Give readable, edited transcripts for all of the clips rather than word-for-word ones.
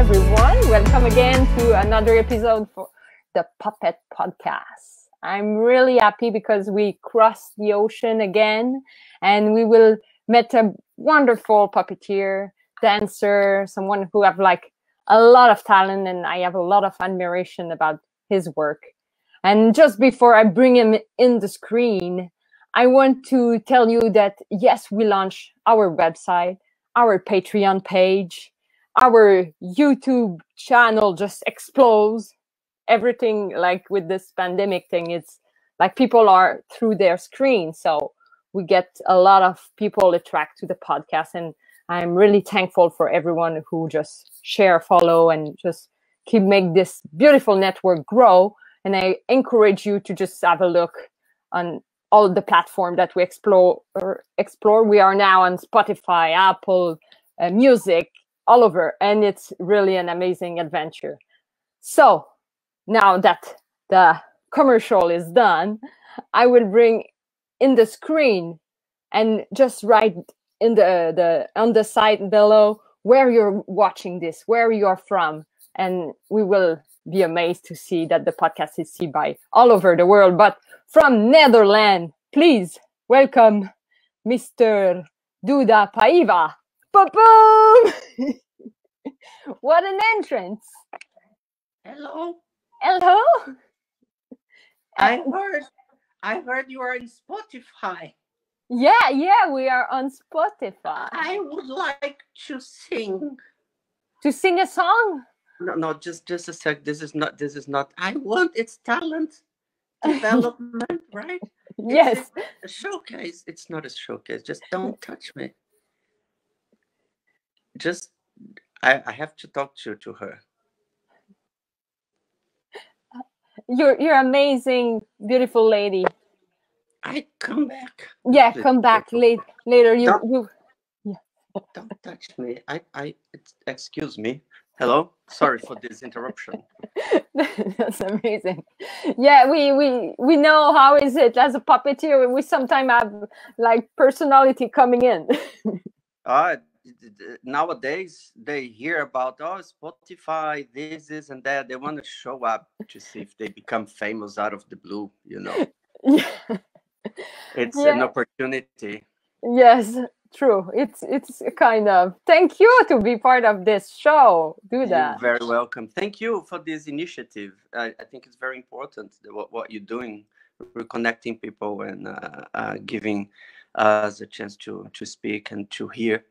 everyone. Welcome again to another episode for the Puppet Podcast. I'm really happy because we crossed the ocean again and we will meet a wonderful puppeteer, dancer, someone who have like a lot of talent, and I have a lot of admiration about his work. And just before I bring him in the screen, I want to tell you that yes, we launched our website, our Patreon page, our YouTube channel just explodes. Everything like with this pandemic thing, it's like people are through their screen. So we get a lot of people attracted to the podcast. And I'm really thankful for everyone who just share, follow, and just keep make this beautiful network grow. And I encourage you to just have a look on all the platform that we explore. We are now on Spotify, Apple Music, all over, and it's really an amazing adventure. So now that the commercial is done, I will bring in the screen and just write in the on the site below where you're watching this, where you're from, and we will be amazed to see that the podcast is seen by all over the world. But from Netherlands, please welcome Mr. Duda Paiva. Boom! What an entrance! Hello. Hello. I heard you are in Spotify. Yeah, we are on Spotify. I would like to sing. To sing a song? No, just a sec. This is not. It's talent development, right? Yes. It's a showcase. It's not a showcase. Just don't touch me. Just, I have to talk to her. You're amazing, beautiful lady. I come back. Yeah, come back later. You. Yeah. Don't touch me. Excuse me. Hello. Sorry for this interruption. That's amazing. Yeah, we know how is it as a puppeteer. We sometimes have like personality coming in. Nowadays they hear about Spotify, this and that. They want to show up to see if they become famous out of the blue. Yeah. It's an opportunity. Yes, true. It's a kind of thank you to be part of this show. Do that. You're very welcome. Thank you for this initiative. I think it's very important what you're doing, reconnecting people and giving us a chance to speak and to hear.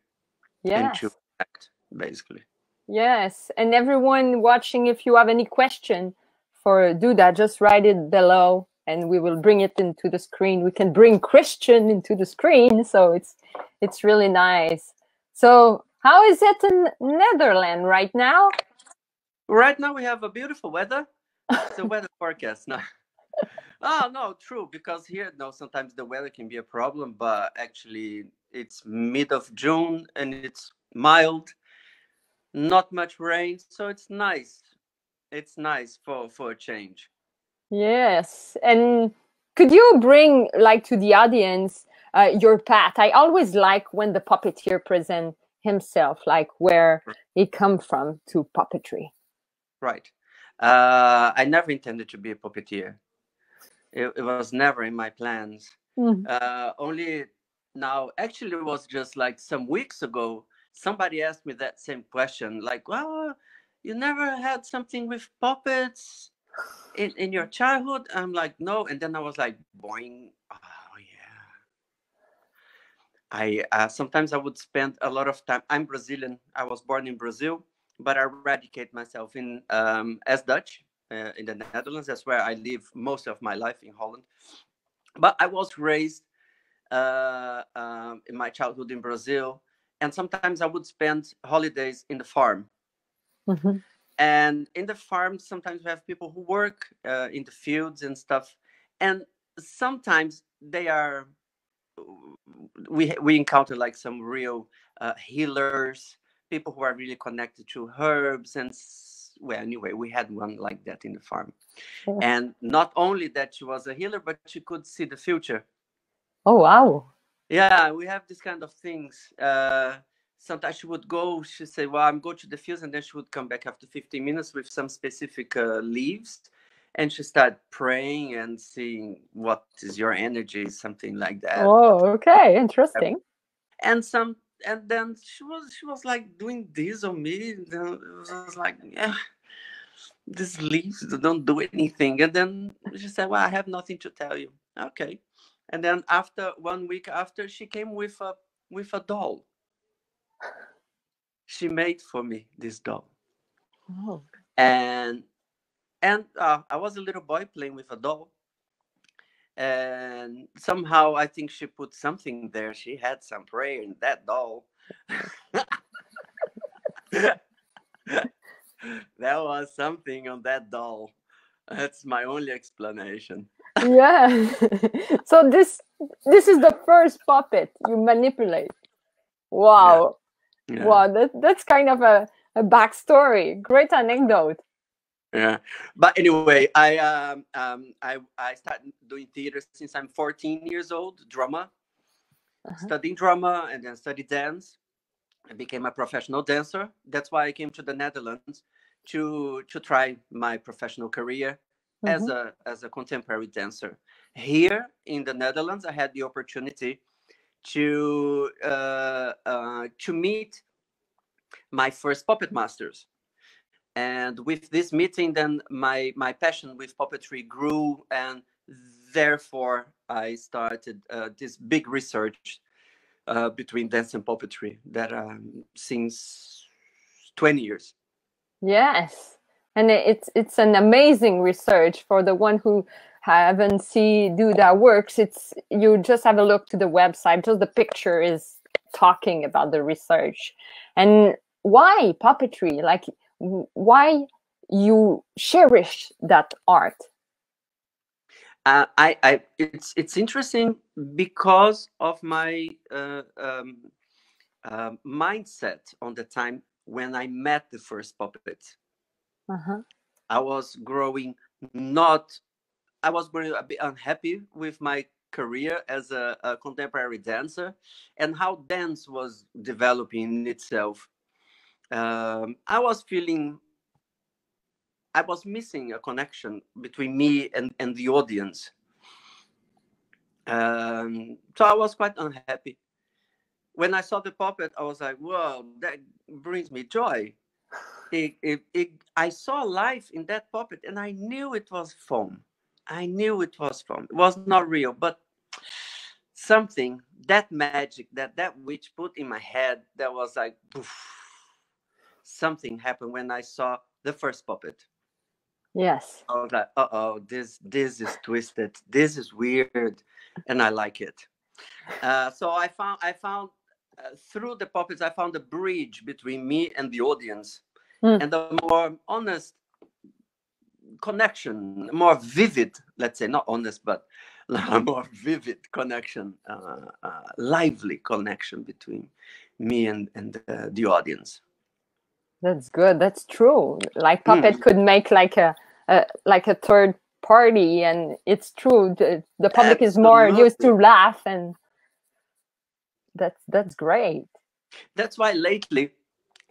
Yes. And to act, basically. Yes. And everyone watching, if you have any question for Duda, just write it below and we will bring it into the screen. We can bring Christian into the screen. So it's really nice. So how is it in Netherlands right now? Right now we have a beautiful weather. It's a weather forecast now. Oh, no, true. Because here, sometimes the weather can be a problem, but actually it's mid of June and it's mild, not much rain. So it's nice. It's nice for a change. Yes. And could you bring like to the audience your path? I always like when the puppeteer present himself, like where he come from to puppetry. Right. I never intended to be a puppeteer. It was never in my plans. Only now, actually, it was just like some weeks ago, somebody asked me that same question. Like, well, you never had something with puppets in your childhood? I'm like, no. And then I was like, boing. Oh, yeah. Sometimes I would spend a lot of time. I'm Brazilian. I was born in Brazil, but I radicate myself in as Dutch. In the Netherlands. That's where I live most of my life, in Holland. But I was raised in my childhood in Brazil. And sometimes I would spend holidays in the farm. Mm-hmm. And in the farm, sometimes we have people who work in the fields and stuff. And sometimes we encounter like some real healers, people who are really connected to herbs and well, anyway, we had one like that in the farm. Yeah. And not only that she was a healer, but she could see the future. Oh, wow. Yeah, we have these kind of things. sometimes she would go, she say, well, I'm going to the fields, and then she would come back after 15 minutes with some specific leaves, and she started praying and seeing what is your energy, something like that. Oh, okay, interesting. And some, and then she was like doing this on me, and then it was like, yeah, these leaves don't do anything. And then she said, well, I have nothing to tell you. Okay. And then after 1 week after, she came with a doll. She made for me this doll. Oh. And I was a little boy playing with a doll, and somehow I think she put something there. She had some prayer in that doll. There was something on that doll. That's my only explanation. Yeah. So this is the first puppet you manipulate. Wow. Yeah. Wow, that's kind of a backstory. Great anecdote. Yeah, but anyway, I started doing theater since I'm 14 years old. Drama, studying drama, and then studied dance. I became a professional dancer. That's why I came to the Netherlands to try my professional career as a contemporary dancer. Here in the Netherlands, I had the opportunity to meet my first puppet masters. And with this meeting, then my passion with puppetry grew, and therefore I started this big research between dance and puppetry that since 20 years. Yes, and it's an amazing research. For the one who haven't seen Duda works, it's, you just have a look to the website. Just the picture is talking about the research. And why puppetry? Like, why you cherish that art? It's interesting because of my mindset on the time when I met the first puppet. I was growing not. I was growing a bit unhappy with my career as a contemporary dancer, and how dance was developing in itself. I was feeling I was missing a connection between me and the audience. So I was quite unhappy. When I saw the puppet, I was like, "Whoa, that brings me joy." I saw life in that puppet, and I knew it was foam. I knew it was foam. It was not real, but something, that magic that witch put in my head, that was like, poof, something happened when I saw the first puppet. Yes. I was like, uh-oh, this is twisted. This is weird, and I like it. So I found through the puppets, I found a bridge between me and the audience, and a more honest connection, more vivid, let's say, not honest, but a more vivid connection, lively connection between me and the audience. That's good. That's true. Like puppet could make like a third party, and it's true. The public is more used to laugh, and that's great. That's why lately,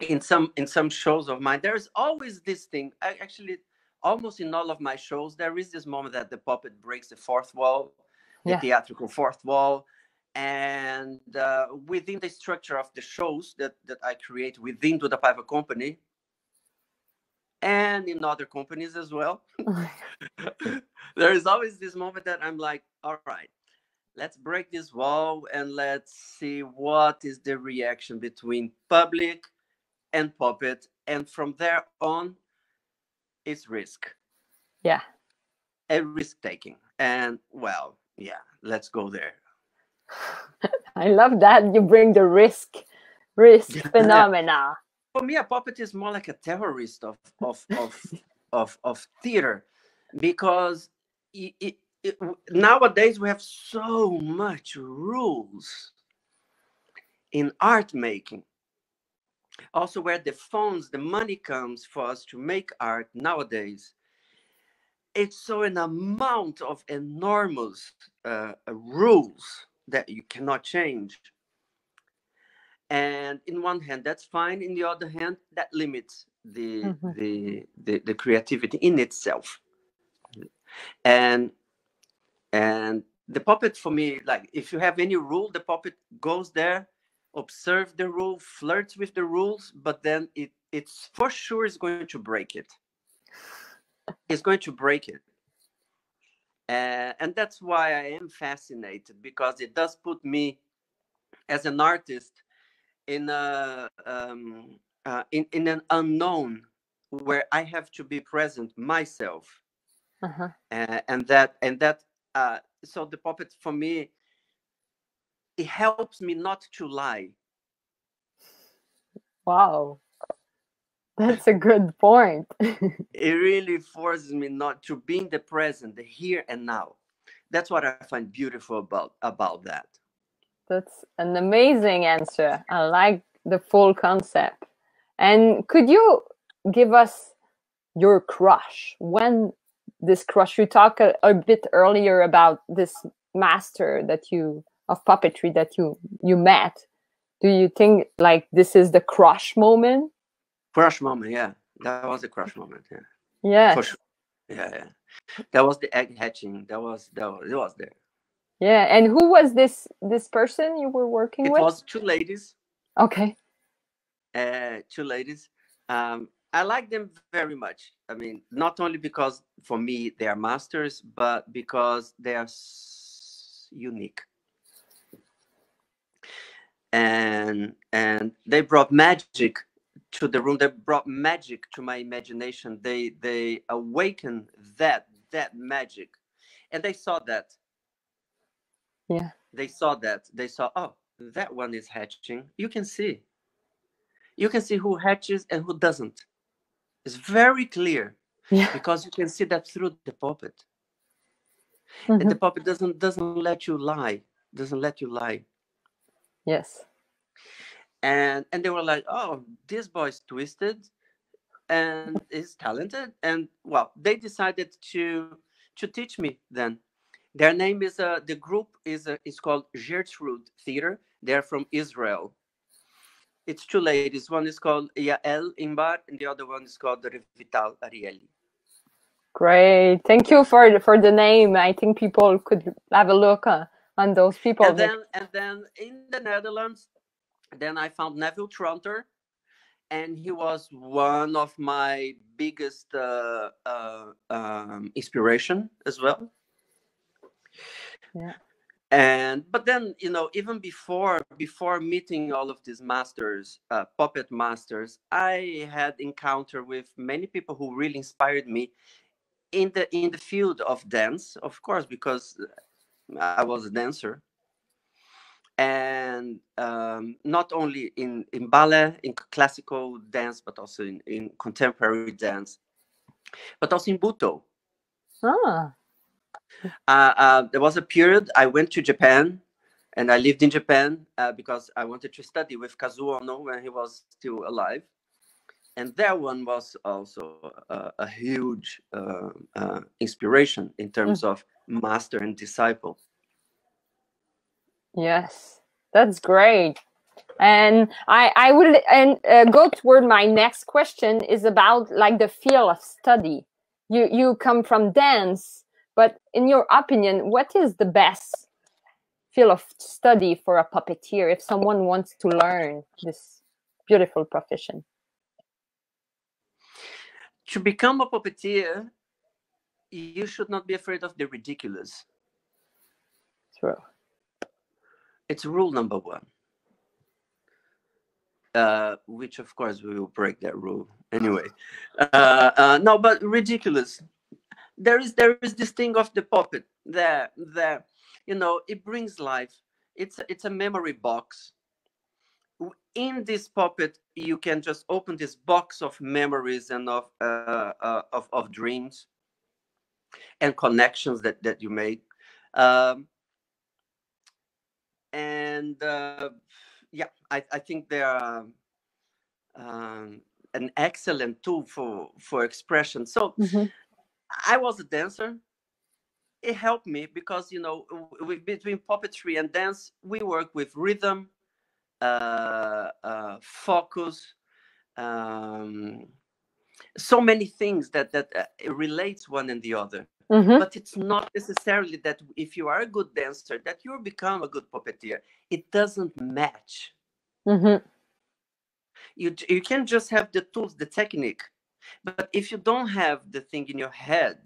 in some shows of mine, there's always this thing. Actually, almost in all of my shows, there is this moment that the puppet breaks the fourth wall, the theatrical fourth wall. And within the structure of the shows that I create within Duda Paiva Company, and in other companies as well, there is always this moment that I'm like, all right, let's break this wall and let's see what is the reaction between public and puppet. And from there on, it's risk. Yeah. A risk taking. And well, yeah, let's go there. I love that you bring the risk phenomena. For me, a puppet is more like a terrorist of theater, because nowadays we have so much rules in art making. Also, where the money comes for us to make art nowadays, it's so an amount of enormous rules that you cannot change. And in one hand, that's fine. In the other hand, that limits the Mm-hmm. the creativity in itself. And the puppet for me, like if you have any rule, the puppet goes there, observe the rule, flirts with the rules, but then it's for sure is going to break it. It's going to break it. And that's why I am fascinated, because it does put me as an artist in in an unknown where I have to be present myself, Uh-huh. and that so the puppet for me, it helps me not to lie. Wow, that's a good point. It really forces me not to be in the present, the here and now. That's what I find beautiful about that. That's an amazing answer. I like the full concept. And could you give us your crush? When this crush, you talked a bit earlier about this master that you of puppetry that you met. Do you think like this is the crush moment? Crush moment, yeah, that was a crush moment, yeah, for sure. Yes. Yeah, yeah. That was the egg hatching. That was it was there. Yeah. And who was this person you were working It with? was two ladies. Okay. Two ladies. I like them very much. I mean, not only because for me they are masters, but because they are unique, and they brought magic to the room. They brought magic to my imagination. They awakened that magic, and they saw that. Yeah. They saw that. They saw, oh, that one is hatching. You can see. You can see who hatches and who doesn't. It's very clear, Yeah. because you can see that through the puppet. And the Hmm. puppet doesn't let you lie. Doesn't let you lie. Yes. And they were like, oh, this boy's twisted and is talented. And well, they decided to teach me then. Their name is the group is called Gertrude Theater. They're from Israel. It's two ladies. One is called Yael Imbar, and the other one is called Revital Arieli. Great. Thank you for the name. I think people could have a look on those people. And then in the Netherlands, then I found Neville Tronter, and he was one of my biggest inspiration as well. Yeah. And but then, even before meeting all of these masters, puppet masters, I had encounter with many people who really inspired me in the field of dance, of course, because I was a dancer. And not only in ballet, in classical dance, but also in contemporary dance, but also in buto. Ah. There was a period I went to Japan, and I lived in Japan because I wanted to study with Kazuo Ono when he was still alive. And that one was also a huge inspiration in terms Mm. of master and disciple. Yes. That's great. And I will and go toward my next question is about like the field of study. You come from dance, but in your opinion, what is the best field of study for a puppeteer if someone wants to learn this beautiful profession? To become a puppeteer, you should not be afraid of the ridiculous. True. It's rule number one. Which of course we will break that rule anyway. No, but ridiculous. There is this thing of the puppet there. It brings life. It's a memory box. In this puppet, you can just open this box of memories and of dreams and connections that you made. Um, and yeah, I think they are an excellent tool for expression. So Mm-hmm. I was a dancer. It helped me because between puppetry and dance, we work with rhythm, focus, so many things that relates one and the other. But it's not necessarily that if you are a good dancer that you'll become a good puppeteer. It doesn't match. You can just have the tools, the technique, but if you don't have the thing in your head,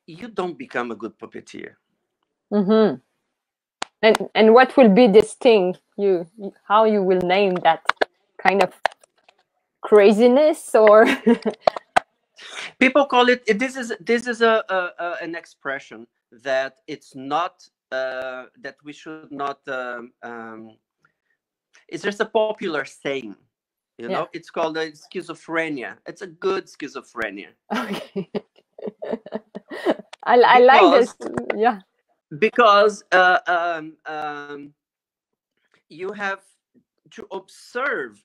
you don't become a good puppeteer. And what will be this thing? How you will name that kind of craziness, or people call it? This is an expression that it's not that we should not. It's just a popular saying, you know. It's called a schizophrenia. It's a good schizophrenia. Okay. I like this. Yeah. Because you have to observe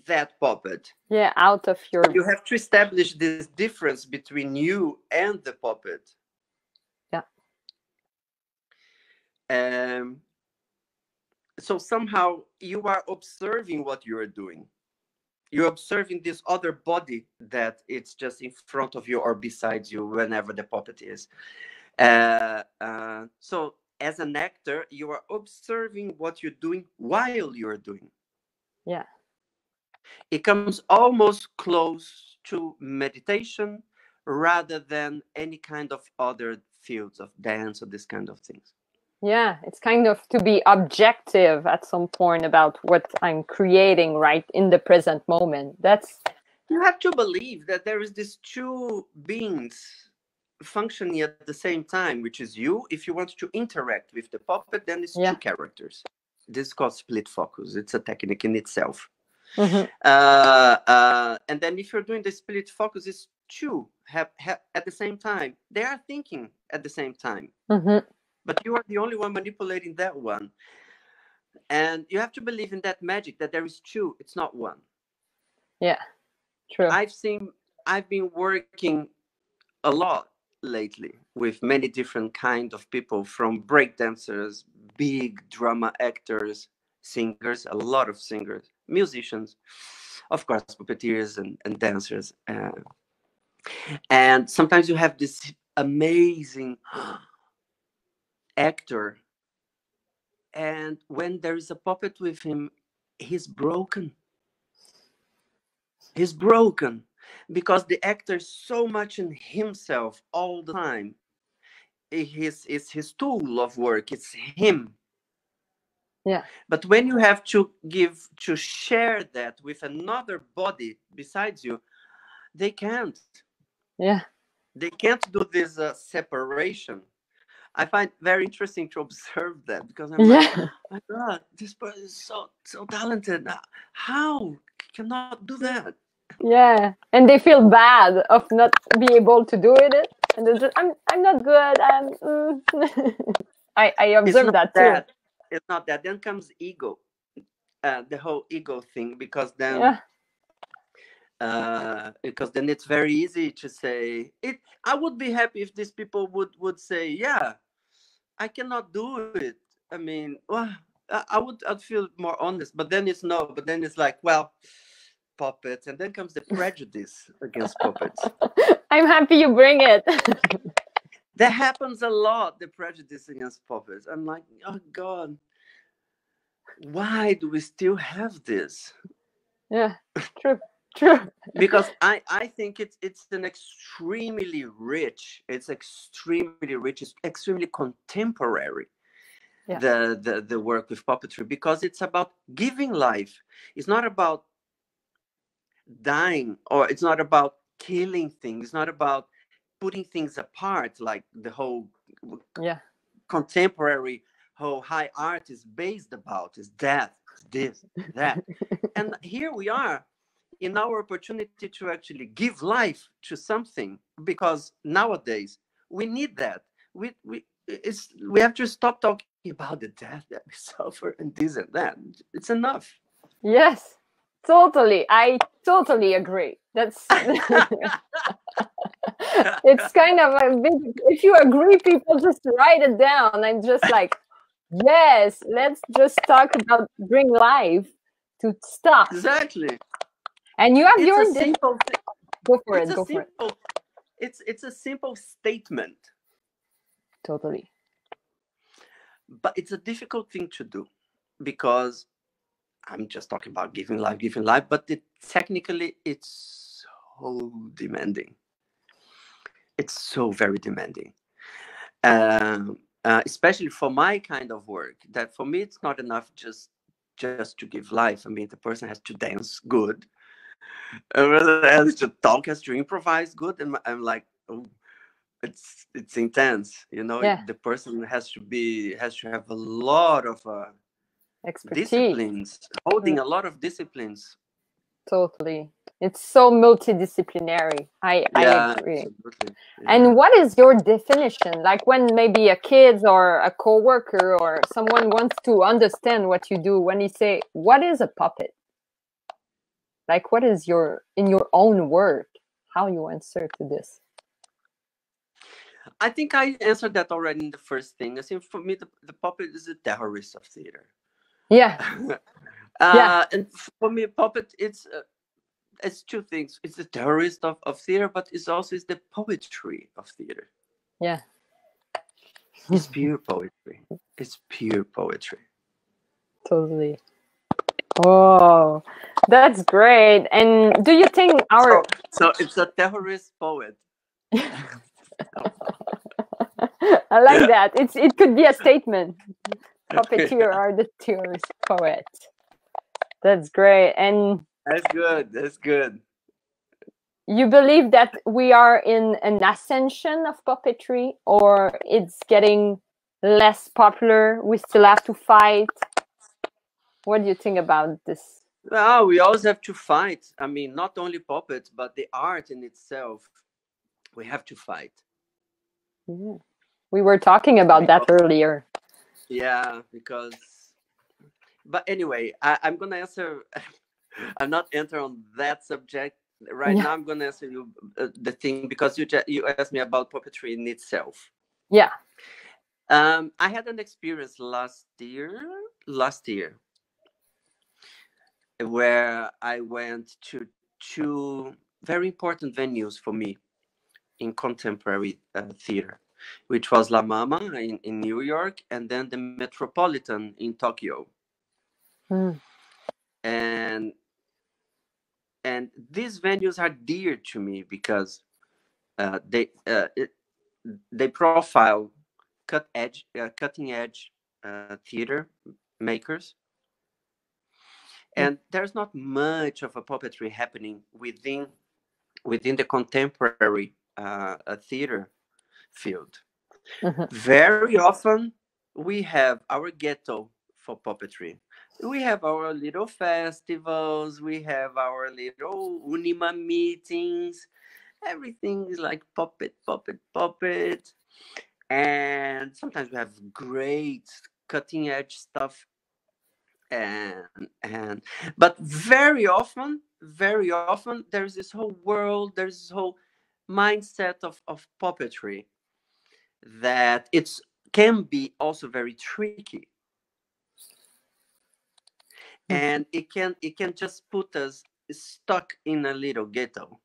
that puppet. Yeah, out of your... You have to establish this difference between you and the puppet. Yeah. So somehow you are observing what you are doing. You're observing this other body that it's just in front of you or beside you whenever the puppet is. So as an actor, you are observing what you're doing while you're doing. Yeah. It comes almost close to meditation rather than any kind of other fields of dance or this kind of things. Yeah, it's kind of to be objective at some point about what I'm creating right in the present moment. You have to believe that there is these two beings functioning at the same time, which is you. If you want to interact with the puppet, then it's two characters. This is called split focus. It's a technique in itself. And then if you're doing the split focus, it's two have at the same time. They are thinking at the same time. But you are the only one manipulating that one. And you have to believe in that magic, that there is two, it's not one. Yeah, true. I've been working a lot lately with many different kinds of people, from breakdancers, big drama actors, singers, a lot of singers, musicians, of course, puppeteers and dancers. And sometimes you have this amazing actor, and when there is a puppet with him, he's broken. He's broken because the actor is so much in himself all the time. It's his tool of work. It's him. Yeah. But when you have to share that with another body besides you, they can't. Yeah. They can't do this separation. I find very interesting to observe that, because I'm like, oh my God, this person is so talented. How cannot do that? Yeah, and they feel bad of not be able to do it, and they're just, I'm not good. I observe that too. It's not that. Then comes ego, the whole ego thing, because then. Because then it's very easy to say it. I would be happy if these people would say, yeah, I cannot do it. I mean, well, I'd feel more honest. But then it's no. But then it's like, well, puppets, and then comes the prejudice against puppets. I'm happy you bring it. That happens a lot. The prejudice against puppets. I'm like, oh God, why do we still have this? Yeah, true. True. Because I think it's an extremely rich, it's extremely contemporary, the work with puppetry, because it's about giving life. It's not about dying, or it's not about killing things. It's not about putting things apart, like the whole contemporary whole high art is based about, is death, this, that. And here we are in our opportunity to actually give life to something, because nowadays we need that. We have to stop talking about the death that we suffer and this and that. It's enough. Yes, totally. I totally agree. That's it's kind of a big, if you agree, people just write it down. I'm just like, Yes, let's just talk about bring life to stuff. Exactly. And you have It's your a simple. go for It's it. a Go for it. simple. It's a simple statement, Totally. but it's a difficult thing to do because I'm just talking about giving life, but technically it's so demanding. It's so very demanding. Especially for my kind of work, that for me it's not enough just to give life. I mean, the person has to dance good, has to talk, has to improvise good, and I'm like, oh, it's intense. You know, Yeah. the person has to have a lot of Expertise. disciplines, holding a lot of disciplines. Totally. It's so multidisciplinary. I Yeah, agree. absolutely. Yeah. And what is your definition? Like when maybe a kid or a coworker or someone wants to understand what you do, when you say, what is a puppet? Like what is in your own word, how you answer to this? I think I answered that already in the first thing. I think for me, the puppet is a terrorist of theater. Yeah. Yeah. And for me, puppet, it's two things. It's the terrorist of theater, but it's the poetry of theater. Yeah. It's pure poetry. It's pure poetry. Totally. Oh, that's great. And do you think our So it's a terrorist poet. I like that. It could be a statement. Puppeteer are the tears poet. That's great. And That's good. That's good. you believe that we are in an ascension of puppetry, or it's getting less popular? We still have to fight. What do you think about this? Well, we always have to fight. I mean, not only puppets, but the art in itself. We have to fight. Yeah. We were talking about that earlier. Yeah, because. But anyway, I'm gonna answer. I'm not enter on that subject right now. I'm gonna answer you the thing because you asked me about puppetry in itself. Yeah. I had an experience last year, where I went to two very important venues for me in contemporary theater, which was La Mama in New York, and then the Metropolitan in Tokyo. And these venues are dear to me because they profile cutting edge theater makers, and there's not much of a puppetry happening within the contemporary theater field. Very often we have our ghetto for puppetry. We have our little festivals, we have our little Unima meetings. Everything is like puppet, puppet, puppet. And sometimes we have great cutting edge stuff. And but very often there's this whole world, there's this whole mindset of puppetry that it's can be also very tricky, and it can just put us stuck in a little ghetto.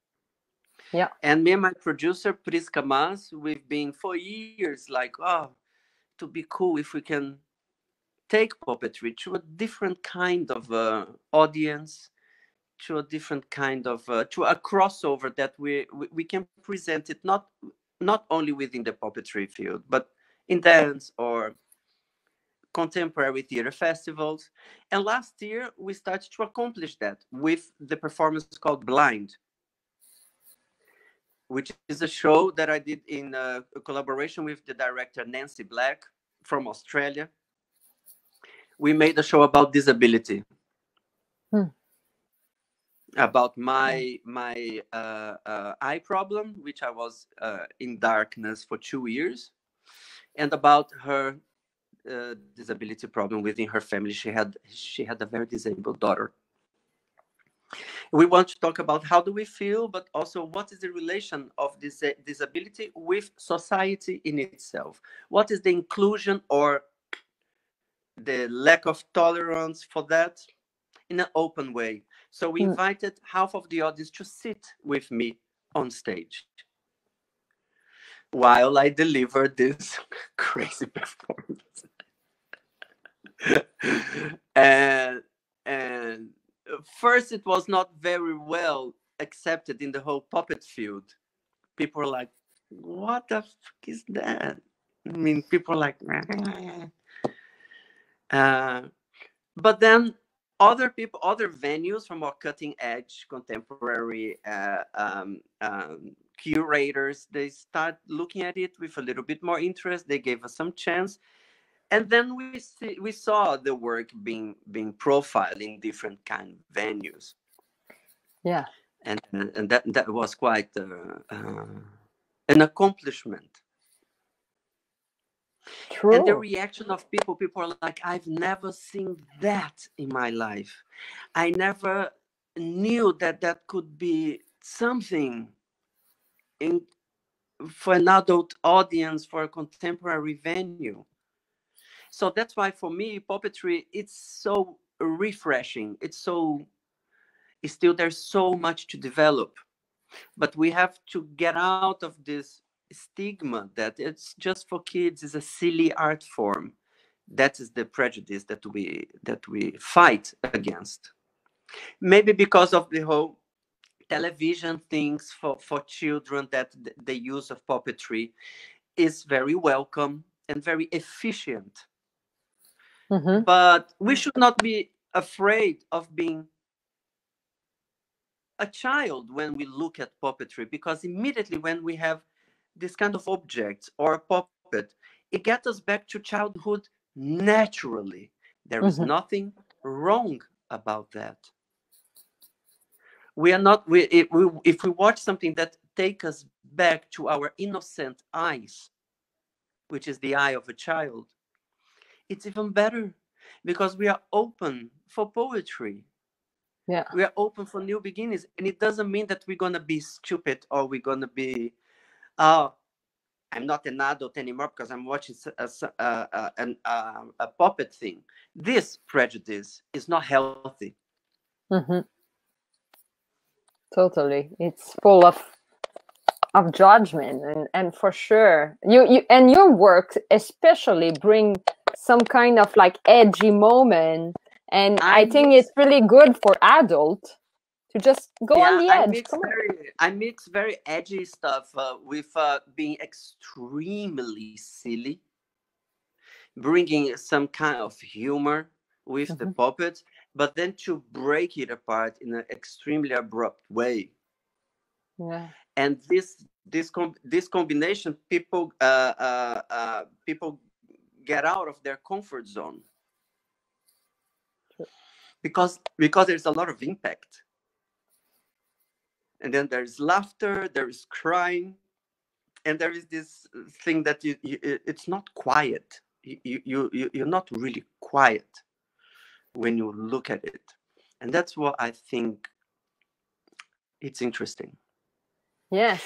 Yeah. And me and my producer Priska Mas, we've been for years like, oh, to be cool if we can take puppetry to a different kind of audience, to a different kind of to a crossover that we can present it not only within the puppetry field, but in dance or contemporary theater festivals. And last year, we started to accomplish that with the performance called Blind, which is a show that I did in a collaboration with the director Nancy Black from Australia. We made a show about disability, about my eye problem, which I was in darkness for 2 years, and about her disability problem within her family. She had a very disabled daughter. We want to talk about how do we feel, but also what is the relation of this disability with society in itself. What is the inclusion or the lack of tolerance for that in an open way. So we invited half of the audience to sit with me on stage while I delivered this crazy performance. and first, it was not very well accepted in the whole puppet field. People were like, "What the fuck is that?" I mean, people are like, but then other people, other venues from more cutting edge contemporary curators, they start looking at it with a little bit more interest. They gave us some chance, and then we saw the work being profiled in different kind of venues. Yeah, and that was quite an accomplishment. true. And the reaction of people are like, I've never seen that in my life. I never knew that could be something for an adult audience, for a contemporary venue. So that's why for me, puppetry, it's so refreshing. Still there's so much to develop, but we have to get out of this stigma that it's just for kids, is a silly art form. That is the prejudice that we fight against. Maybe because of the whole television things for children, that the use of puppetry is very welcome and very efficient. But we should not be afraid of being a child when we look at puppetry, because immediately when we have this kind of objects or a puppet, it gets us back to childhood naturally. There is nothing wrong about that. We are not, if we watch something that takes us back to our innocent eyes, which is the eye of a child, it's even better, because we are open for poetry. Yeah, we are open for new beginnings, and it doesn't mean that we're gonna be stupid, or we're gonna be, oh, I'm not an adult anymore because I'm watching a puppet thing. This prejudice is not healthy. totally. It's full of judgment, and for sure you and your work especially bring some kind of like edgy moment, and I think it's really good for adult to just go on the edge. I mix very edgy stuff with being extremely silly, bringing some kind of humor with the puppets, but then to break it apart in an extremely abrupt way. Yeah. And this combination, people people get out of their comfort zone, because there's a lot of impact, and then there's laughter, there is crying, and there is this thing that it's not quiet. You're not really quiet when you look at it, and that's what I think it's interesting. Yes,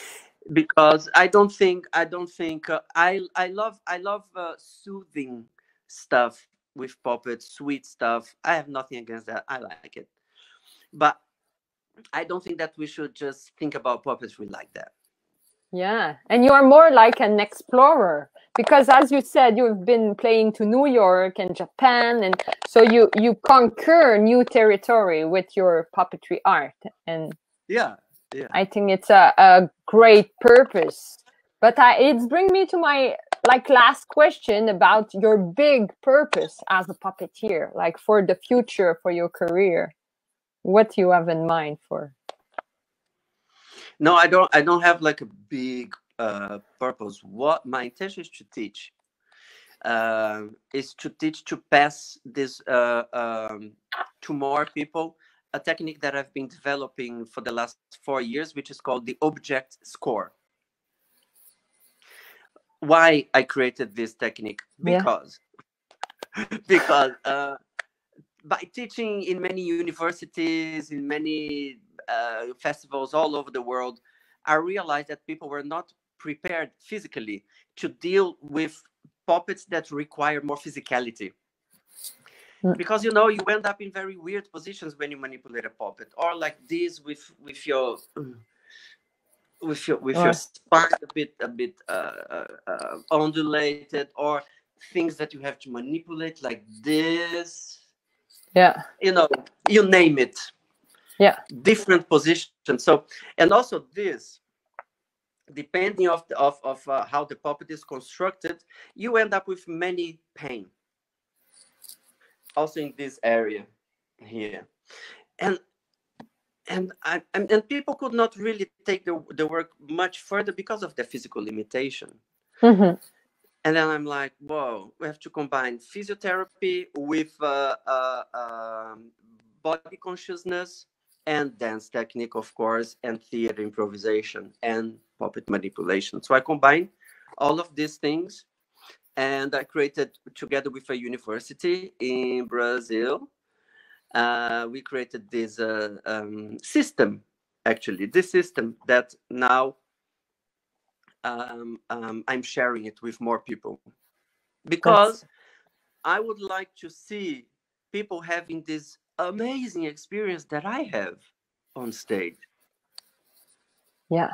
because I don't think I love soothing stuff with puppets, sweet stuff. I have nothing against that. I like it, but I don't think that we should just think about puppetry like that. yeah, and you are more like an explorer, because as you said, you've been playing to New York and Japan, and so you conquer new territory with your puppetry art. And yeah, I think it's a great purpose. But it's bring me to my last question about your big purpose as a puppeteer, like for the future, for your career. What you have in mind for? No, I don't have like a big purpose. What my intention is to teach, to pass this to more people, a technique that I've been developing for the last 4 years, which is called the object score. Why I created this technique? Because by teaching in many universities, in many festivals all over the world, I realized that people were not prepared physically to deal with puppets that require more physicality. because you know you end up in very weird positions when you manipulate a puppet, or like this with your spine a bit undulated, or things that you have to manipulate like this. Yeah. You know, you name it. Yeah. Different positions. So, and also this, depending of how the puppet is constructed, you end up with many pain. Also in this area here, and people could not really take the work much further because of the physical limitation. Mm-hmm. And then I'm like, whoa, we have to combine physiotherapy with body consciousness and dance technique, of course, and theater improvisation and puppet manipulation. So I combined all of these things, and I created, together with a university in Brazil, we created this system, actually, this system that now I'm sharing it with more people, because I would like to see people having this amazing experience that I have on stage. Yeah.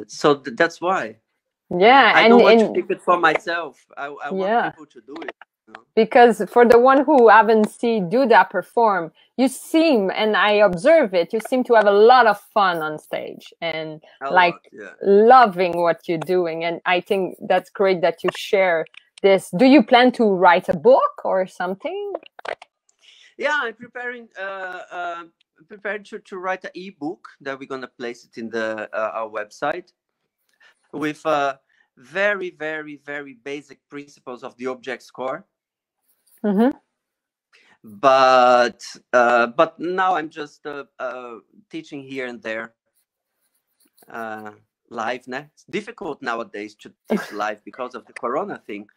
So that's why. Yeah. I don't want to keep it for myself. I want people to do it. You know? Because for the one who haven't seen Duda perform, you seem, and I observe it, you seem to have a lot of fun on stage and loving what you're doing. And I think that's great that you share this. Do you plan to write a book or something? Yeah, I'm preparing to write an ebook that we're gonna place it in the our website with very, very, very basic principles of the object score. Mm-hmm. But now I'm just teaching here and there live. It's difficult nowadays to teach live because of the corona thing.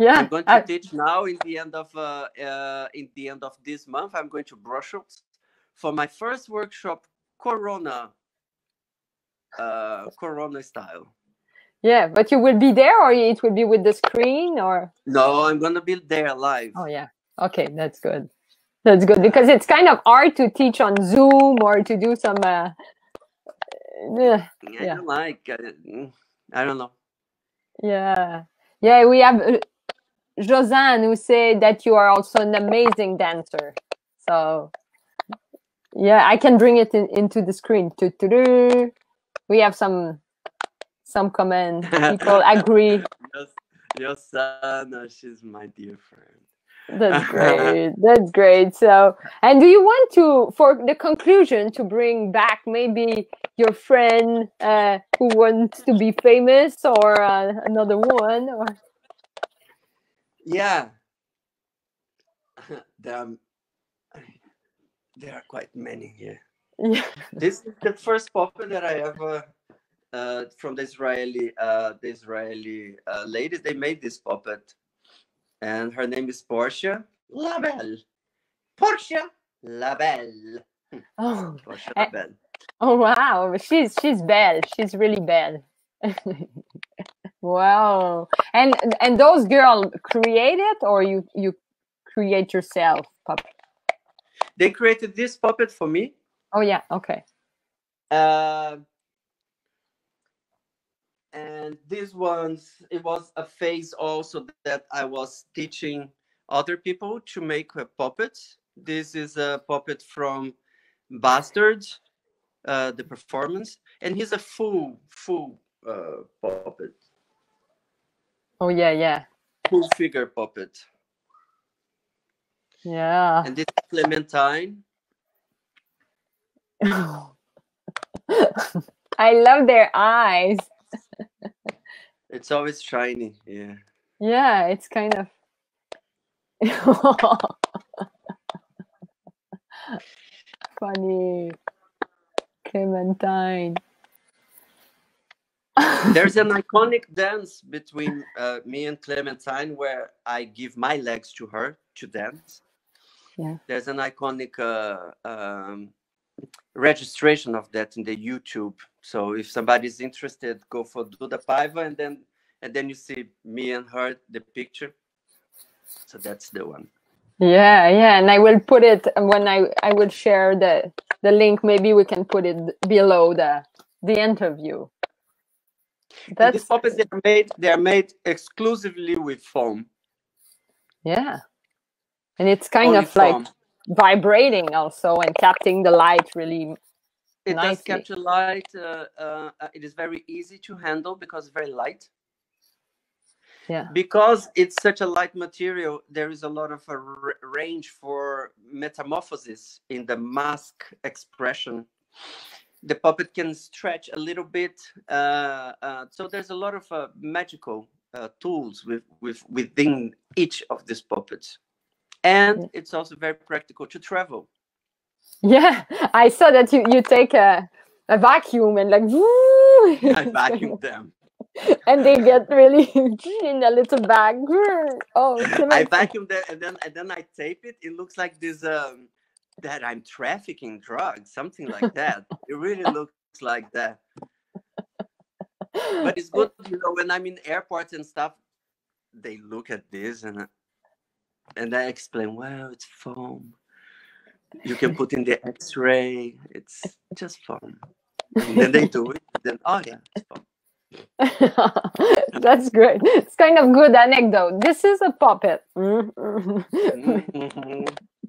Yeah, I'm going to teach now in the end of this month. I'm going to Brussels for my first workshop, corona style. Yeah, but you will be there, or it will be with the screen, or? No, I'm gonna be there live. Oh yeah. Okay, that's good. That's good, because it's kind of hard to teach on Zoom or to do some. I don't like. I don't know. Yeah, yeah. We have Josanne, who said that you are also an amazing dancer. So yeah, I can bring it into the screen. We have some comment. People agree. Josanna, she's my dear friend. That's great. That's great. So, and do you want to, for the conclusion, to bring back maybe your friend who wants to be famous, or another one? Or? Yeah. There are quite many here. Yeah. This is the first puppet that I ever from the Israeli ladies. They made this puppet, and her name is Portia Labelle. Portia Labelle. Oh, Portia Labelle. Oh wow, she's belle. She's really belle. Wow. And those girls create it, or you create yourself puppet? They created this puppet for me. Oh yeah, okay. And these ones, it was a phase also that I was teaching other people to make puppets. This is a puppet from Bastards, the performance, and he's a full puppet. Oh yeah. Full figure puppet. Yeah. And this is Clementine. I love their eyes. It's always shiny, yeah. Yeah, it's kind of. Funny. Clementine. There's an iconic dance between me and Clementine where I give my legs to her to dance. Yeah. There's an iconic registration of that in the YouTube. So if somebody's interested, go for Duda Paiva, and then you see me and her, the picture. So that's the one. Yeah, yeah, and I will put it when I will share the link. Maybe we can put it below the interview. And these puppets, they are made exclusively with foam. Yeah, and it's kind Only of like foam. vibrating also and capturing the light really it nicely. Does capture light. It is very easy to handle because it's very light. Yeah. Because it's such a light material, there is a lot of range for metamorphosis in the mask expression. The puppet can stretch a little bit. So there's a lot of magical tools within each of these puppets. And it's also very practical to travel. Yeah, I saw that you take a vacuum and like, woo! I vacuum them. And they get really in a little bag. Oh, I vacuum them and then I tape it. It looks like this that I'm trafficking drugs, something like that. It really looks like that. But it's good, when I'm in airports and stuff, they look at this and I explain, well, it's foam. You can put in the X-ray. It's just foam. And then they do it. Then, oh yeah, it's foam. That's great. It's kind of good anecdote. This is a puppet.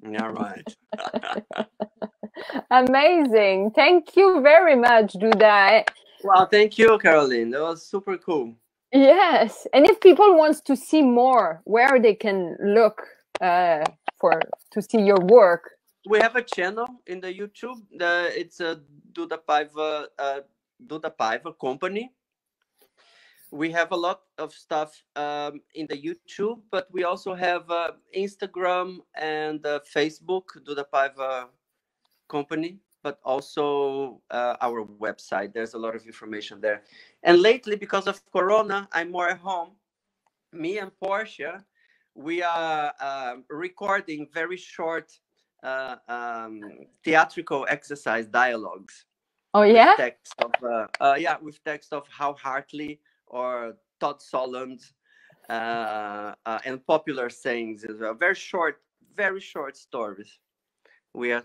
Yeah, right. Amazing. Thank you very much, Duda. Well, thank you, Caroline. That was super cool. Yes. And if people want to see more, where they can look to see your work? We have a channel in the YouTube. It's a Duda Paiva Company. We have a lot of stuff in the YouTube, but we also have Instagram and Facebook, Duda Paiva Company, but also our website. There's a lot of information there. And lately, because of Corona, I'm more at home. Me and Portia, we are recording very short theatrical exercise dialogues. Oh, yeah? With text of How Hartley or Todd Solondz and popular sayings as well. Very short stories. We are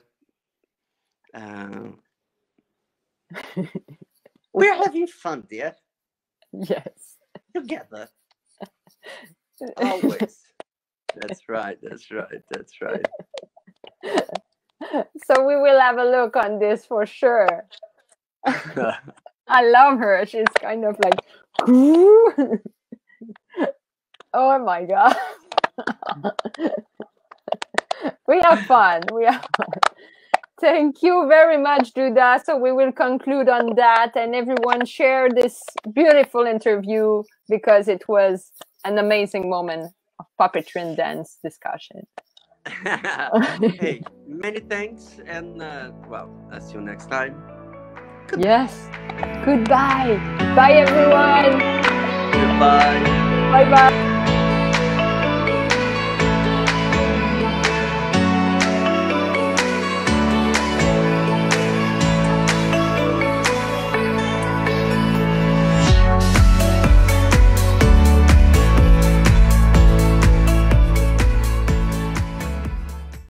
we're having fun, dear. Yes. Together. Always. That's right. So we will have a look on this for sure. I love her. She's kind of like, oh my God. We have fun. Thank you very much, Duda. So we will conclude on that, and everyone share this beautiful interview because it was an amazing moment of puppetry and dance discussion. Hey, many thanks, and I'll see you next time. Goodbye. Yes. Goodbye. Bye, everyone. Goodbye. Bye-bye.